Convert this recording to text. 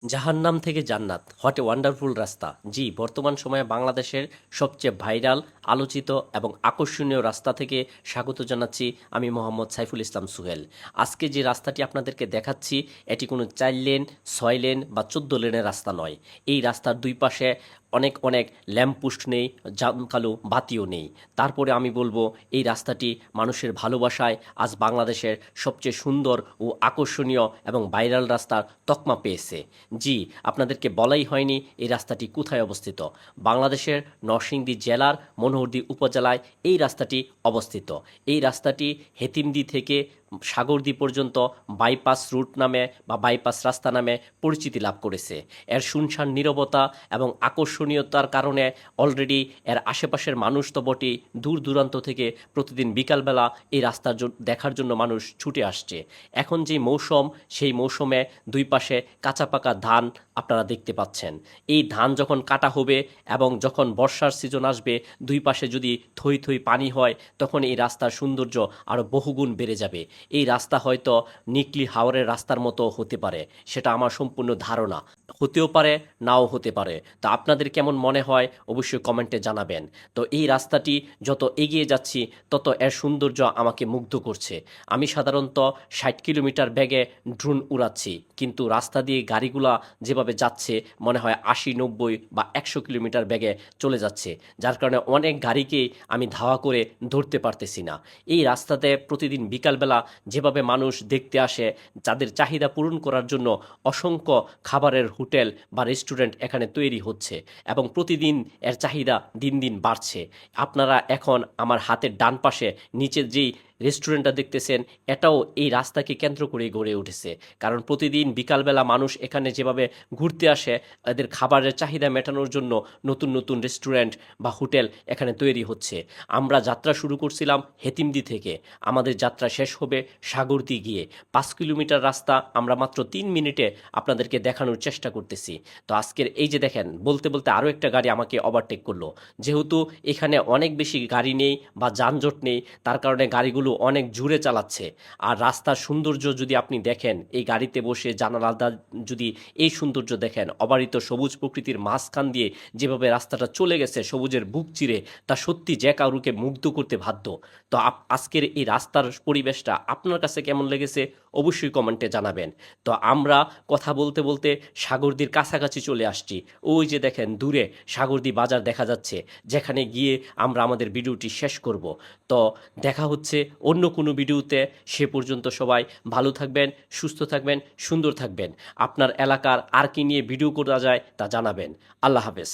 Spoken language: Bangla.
জাহান্নাম থেকে জান্নাত, হোয়াট এ ওয়ান্ডারফুল রাস্তা। জি, বর্তমান সময়ে বাংলাদেশের সবচেয়ে ভাইরাল, আলোচিত এবং আকর্ষণীয় রাস্তা থেকে স্বাগত জানাচ্ছি আমি মোহাম্মদ সাইফুল ইসলাম সুহেল। আজকে যে রাস্তাটি আপনাদেরকে দেখাচ্ছি এটি কোনো 4 লেন, 6 লেন বা 14 লেনের রাস্তা নয়। এই রাস্তার দুই পাশে অনেক অনেক ল্যাম্পপোস্ট নেই, জামকালো বাতিও নেই। তারপরে আমি বলবো এই রাস্তাটি মানুষের ভালোবাসায় আজ বাংলাদেশের সবচেয়ে সুন্দর ও আকর্ষণীয় এবং ভাইরাল রাস্তার তকমা পেয়েছে। জি, আপনাদেরকে বলাই হয়নি এই রাস্তাটি কোথায় অবস্থিত। বাংলাদেশের নরসিংদী জেলার মনোহরদী উপজেলায় এই রাস্তাটি অবস্থিত। এই রাস্তাটি হেতিমদী থেকে সাগরদী পর্যন্ত বাইপাস রুট নামে বা বাইপাস রাস্তা নামে পরিচিতি লাভ করেছে। এর শুনশান নীরবতা এবং আকর্ষণীয়তার কারণে অলরেডি এর আশেপাশের মানুষ তো বটেই, দূর দূরান্ত থেকে প্রতিদিন বিকালবেলা এই রাস্তার দেখার জন্য মানুষ ছুটে আসছে। এখন যে মৌসুম, সেই মৌসুমে দুই পাশে কাঁচা পাকা ধান আপনারা দেখতে পাচ্ছেন। এই ধান যখন কাটা হবে এবং যখন বর্ষার সিজন আসবে, দুই পাশে যদি থই থই পানি হয়, তখন এই রাস্তার সৌন্দর্য আরও বহুগুণ বেড়ে যাবে। এই রাস্তা হয়তো নিকলি হাওরের রাস্তার মতো হতে পারে, সেটা আমার সম্পূর্ণ ধারণা। হতেও পারে, নাও হতে পারে। তো আপনাদের কেমন মনে হয় অবশ্যই কমেন্টে জানাবেন। তো এই রাস্তাটি যত এগিয়ে যাচ্ছি তত এর সৌন্দর্য আমাকে মুগ্ধ করছে। আমি সাধারণত 60 কিলোমিটার বেগে ড্রোন উড়াচ্ছি, কিন্তু রাস্তা দিয়ে গাড়িগুলা যেভাবে যাচ্ছে মনে হয় 80, 90 বা 100 কিলোমিটার বেগে চলে যাচ্ছে, যার কারণে অনেক গাড়িকেই আমি ধাওয়া করে ধরতে পারতেছি না। এই রাস্তাতে প্রতিদিন বিকালবেলা যেভাবে মানুষ দেখতে আসে, যাদের চাহিদা পূরণ করার জন্য অসংখ্য খাবারের হোটেল বা রেস্টুরেন্ট এখানে তৈরি হচ্ছে এবং প্রতিদিন এর চাহিদা দিন দিন বাড়ছে। আপনারা এখন আমার হাতের ডান পাশে নিচে যেই রেস্টুরেন্টটা দেখতেছেন, এটাও এই রাস্তাকে কেন্দ্র করেই গড়ে উঠেছে। কারণ প্রতিদিন বিকালবেলা মানুষ এখানে যেভাবে ঘুরতে আসে, এদের খাবারের চাহিদা মেটানোর জন্য নতুন নতুন রেস্টুরেন্ট বা হোটেল এখানে তৈরি হচ্ছে। আমরা যাত্রা শুরু করছিলাম হেতিমদী থেকে, আমাদের যাত্রা শেষ হবে সাগরদী গিয়ে। 5 কিলোমিটার রাস্তা আমরা মাত্র 3 মিনিটে আপনাদেরকে দেখানোর চেষ্টা করতেছি। তো আজকের এই যে দেখেন, বলতে বলতে আরও একটা গাড়ি আমাকে ওভারটেক করলো। যেহেতু এখানে অনেক বেশি গাড়ি নেই বা যানজট নেই, তার কারণে গাড়িগুলো অনেক জোরে চালাচ্ছে। আর রাস্তার সৌন্দর্য যদি আপনি দেখেন, এই গাড়িতে বসে জানালাটা যদি এই সৌন্দর্য দেখেন, অবারিত সবুজ প্রকৃতির মাঝখান দিয়ে যেভাবে রাস্তাটা চলে গেছে সবুজের বুক চিরে, তা সত্যি যে কারুকে মুগ্ধ করতে বাধ্য। তো আজকের এই রাস্তার পরিবেশটা আপনার কাছে কেমন লেগেছে অবশ্যই কমেন্টে জানাবেন। তো আমরা কথা বলতে বলতে সাগরদীর কাছাকাছি চলে আসছি। ওই যে দেখেন দূরে সাগরদী বাজার দেখা যাচ্ছে, যেখানে গিয়ে আমরা আমাদের ভিডিওটি শেষ করব। তো দেখা হচ্ছে অন্য কোনো ভিডিওতে। সে পর্যন্ত সবাই ভালো থাকবেন, সুস্থ থাকবেন, সুন্দর থাকবেন। আপনার এলাকার আর কি নিয়ে ভিডিও করা যায় তা জানাবেন। আল্লাহ হাফেজ।